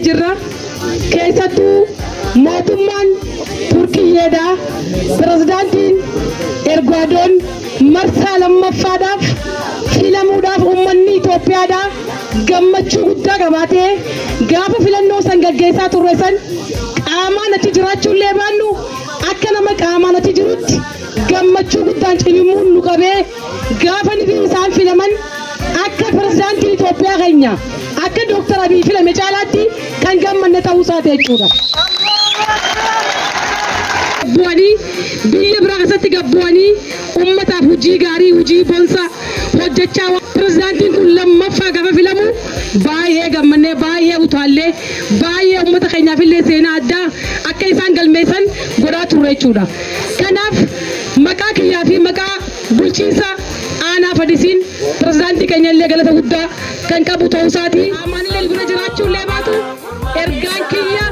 jirra. Keessattuu mootummaan Turkiyyeedha. Pirezidaantiin Erdogan marsaa lammaffaadhaaf filamuudhaaf uummanni Itoophiyaadha. Gammachuu guddaa qabaatee gaafa filannoo san gaggeessaa turre san qaamaan achi jiraachuullee baannu akka nama qaamaan achi jirutti gammachuu guddaan cinimuun nu qabee gaafa nifi isaan filaman akka pirezidaantiin Itoophiyaa keenya akka Dr. Abiy filame caalaatti kan gammanne ta'uu isaati jechuudha. Bu'anii biyya biraa keessatti gabbu'anii uummataaf hojii gaarii hojii boonsaa hojjechaa pirezidaantiin kun lammaffaa gaafa filamu baay'ee gammannee baay'ee utaallee baay'ee uummata keenyaaf illee seenaa addaa akka isaan galmeessan godhaa turre jechuudha. Kanaaf maqaa kiyyaa fi maqaa bulchiinsa aanaa Fadisiin pirezidaantii keenya illee galata guddaa kan qabu ta'uu isaati. Amanillee bira jiraachuullee baatu ergaan kiyya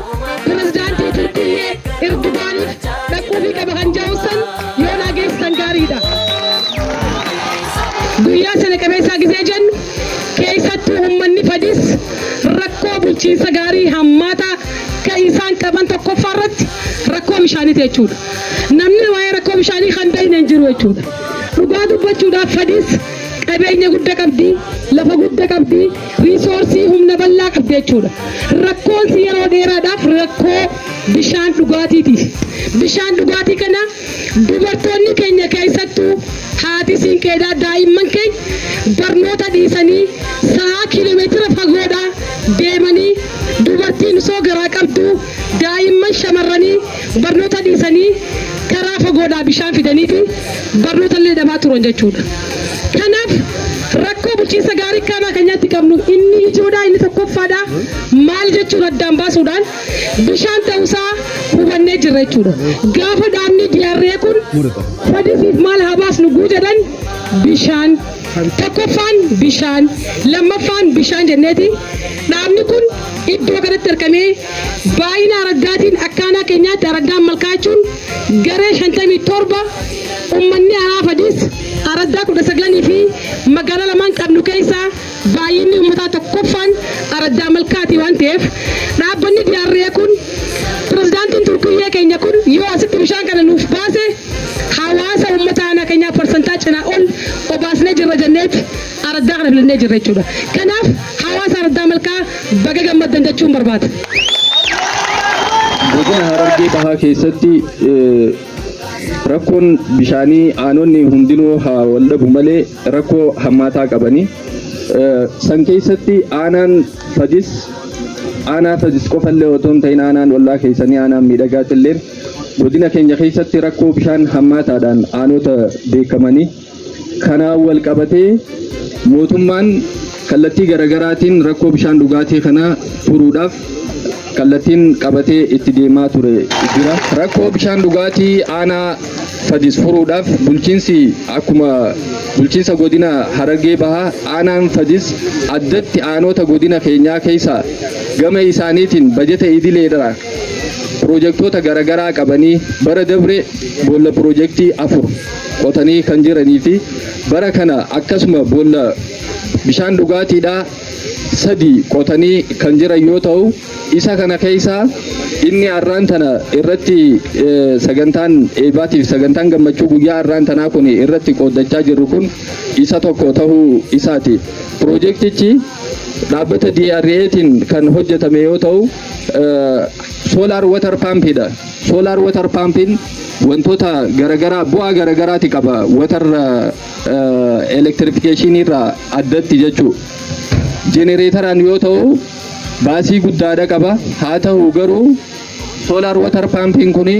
pirezidaantii Turkiyyee Erdoganiif dhaquu fi qaba kan jaawusan yoo nageessan gaariidha. Guyyaa sana qabeessaa gisee jennu keessattuu uummanni Fadis rakkoo bulchiinsa gaarii hammaataa kan isaan qaban tokkoffaa irratti rakkoo bishaaniiti jechuudha. Namni waa'ee rakkoo bishaanii kan beekne hin jiru jechuudha. Dhugaa dubbachuudhaaf Fadis qabeenya guddaa qabdi, lafa guddaa qabdi, riisoorsii humna bal'aa qabdi jechuudha. Rakkoon yeroo dheeraadhaaf rakkoo bishaan dhugaatiiti. Bishaan dhugaatii kana dubartoonni keenya keessattuu haati siinqeedhaa daa'imman keenya barnoota dhiisanii sa'a kiiloomeetira fagoodhaa deemanii dubartiin osoo garaa qabdu daa'imman shamarranii barnoota dhiisanii karaa fagoodhaa bishaan fidanii fi barnoota illee dhabaa turan jechuudha. Kanaaf rakkoo bulchiinsa gaarii kana keenyatti qabnu inni ijoodhaa inni tokkoffaadha. Maal jechuun addaan baasuudhaan bishaan ta'uusaa hubannee jirra jechuudha. Gaafa dhaabni diyaarree kun Fadisiif maal haa baasnu jedhan bishaan tokkoffaan bishaan lammaffaan bishaan jenneeti. Dhaabni kun iddoo kanatti argamee baay'ina araddaatiin akkaanaa keenyaatti araddaan malkaa jechuun garee 57 uummanni aanaa Fadis araddaa 19 fi magaalaa lamaan qabnu keessaa baay'inni uummataa tokkoffaan araddaa malkaati waan ta'eef dhaabbanni diyaarree kun pirezidaantiin Turkiyyee keenya kun yoo asitti bishaan kana nuuf baase hawaasa uummata aanaa keenyaa parsantaa cinaa ol obaasnee jirra jenneeti araddaa kana filannee jirra jechuudha. Kanaaf hawaasa araddaa malkaa baga gammaddan jechuun barbaada. Godina Harargee Bahaa keessatti rakkoon bishaanii aanonni hundinuu haa waldhabu malee rakkoo hammaataa qabanii san keessatti aanaa Fadis qofallee otoo hin ta'in aanaan ollaa keessanii aanaan miidhagaatillee godina keenya keessatti rakkoo bishaan hammaataadhaan aanota beekamanii kanaan wal qabatee mootummaan kallattii garaagaraatiin rakkoo bishaan dhugaatii kana furuudhaaf kallattiin qabatee itti deemaa ture jira. Rakkoo bishaan dhugaatii aanaa Fadis furuudhaaf bulchiinsi akkuma bulchiinsa godina Harargee Bahaa aanaan Fadis addatti aanota godina keenyaa keessaa gama isaaniitiin bajeta idileedhaan piroojeektoota garaagaraa qabanii bara dabre boolla piroojeektii 4 qotanii kan jiranii fi bara kana akkasuma boolla bishaan dhugaatiidhaa 3 qotanii kan jiran yoo ta'u isa kana keessaa inni arraan tana irratti sagantaan eebaatiif sagantaan gammachuu guyyaa arraan tanaa kun irratti qoodachaa jirru kun isa tokko ta'uu isaati. Piroojeektichi dhaabbata DRA'tiin kan hojjetame yoo ta'u solar water pumpidha. Solar water pumpin wantoota garagaraa bu'aa garagaraati qaba water electrification irraa addatti jechuu. Jenereeteraan yoo ta'u baasii guddaadha qaba. Haa ta'u garuu solar water pumping kuni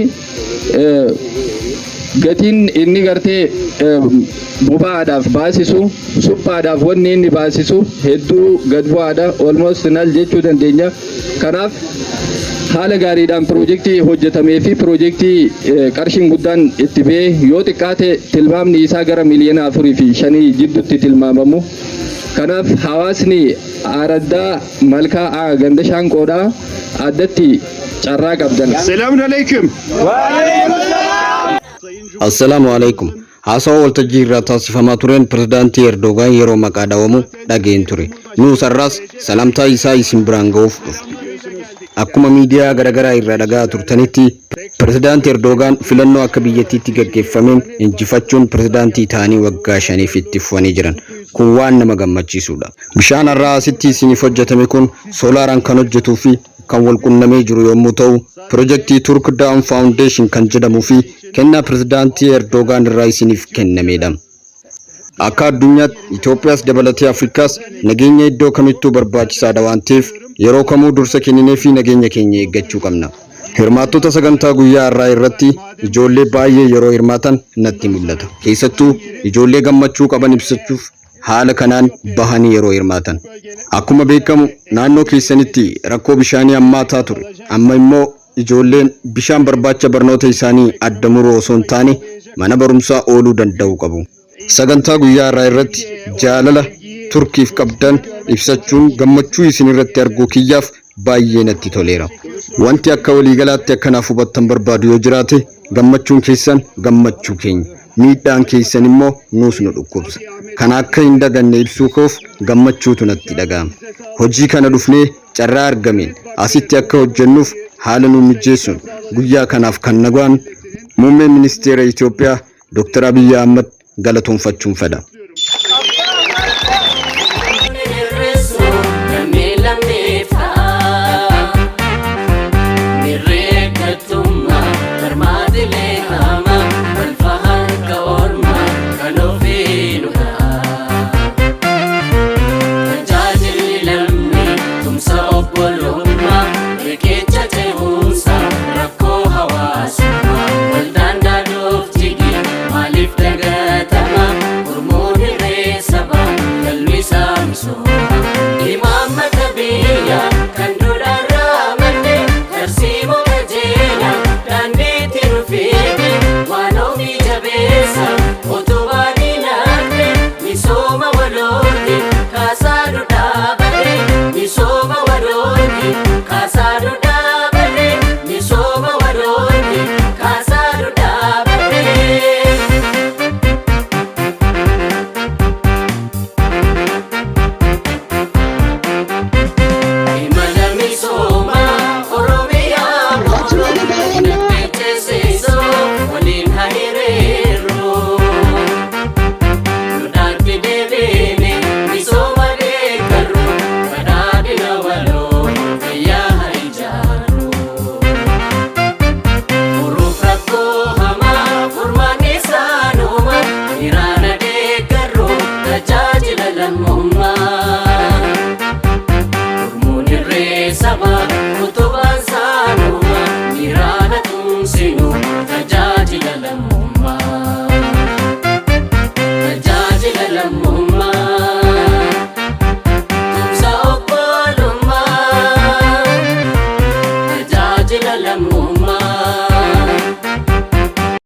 gatiin inni gartee boba'aadhaaf baasisu suphaadhaaf wanni inni baasisu hedduu gad bu'aadha almost nal jechuu dandeenya. Kanaaf haala gaariidhaan piroojeektii hojjetamee fi piroojeektii qarshiin guddaan itti ba'ee yoo xiqqaate tilmaamni isaa gara miliyoona 4 fi 5 jidduutti tilmaamamu. Kanaaf hawaasni araddaa malkaa ganda shaanqoodhaa addatti carraa qabdan. Assalamu alaikum. Assalamu alaikum. Haasawaa waltajjii irraa taasifamaa tureen pirezidaantii Erdogan yeroo maqaa dhawamu dhageen ture. Nuus har'aas salaamtaa isaa isin biraan ga'uuf dhufne. akkuma miidiyaa garaagaraa irraa dhagaa turtanitti pirezidaantii Erdogan filannoo akka biyyattiitti gaggeeffameen injifachuun pirezidaantii ta'anii waggaa 5 itti fufanii jiran. Kun waan nama gammachiisudha. Bishaan har'aa asitti isiniif hojjetame kun soolaaraan kan hojjetuu fi kan wal qunnamee jiru yommuu ta'u, piroojeektii Turk Down Foundation kan jedhamuu fi kennaa pirezidaantii Erdogan irraa isiniif kennamedha. Akka addunyaatti Itoophiyaas dabalatee Afrikaas nageenya iddoo kamittuu barbaachisaadha waan ta'eef yeroo kamuu dursa kenninee fi nageenya keenya eeggachuu qabna. Hirmaattota sagantaa guyyaa har'aa irratti ijoollee baay'ee yeroo hirmaatan natti mul'ata. Keessattuu ijoollee gammachuu qaban ibsachuuf haala kanaan bahanii yeroo hirmaatan. Akkuma beekamu naannoo keessanitti rakkoo bishaanii hammaataa ture. Amma immoo ijoolleen bishaan barbaacha barnoota isaanii adda muruu osoo hin taane mana barumsaa ooluu danda'u qabu. Sagantaa guyyaa har'aa irratti jaalala Turkiif qabdan ibsachuun gammachuu isin irratti arguu kiyyaaf baay'ee natti toleera. Wanti akka waliigalaatti akkanaaf hubattan barbaadu yoo jiraate gammachuun keessan gammachuu keenya, miidhaan keessan immoo nuus nu dhukkubsa. Kana akka hin daganne ibsuu koof gammachuutu natti dhaga'ama. Hojii kana dhufnee carraa argameen asitti akka hojjennuuf haala nu mijeessuun guyyaa kanaaf kan nagaan muummeen ministeera Itoophiyaa Dr. Abiy Ahmed galatoonfachuun fedha. Sama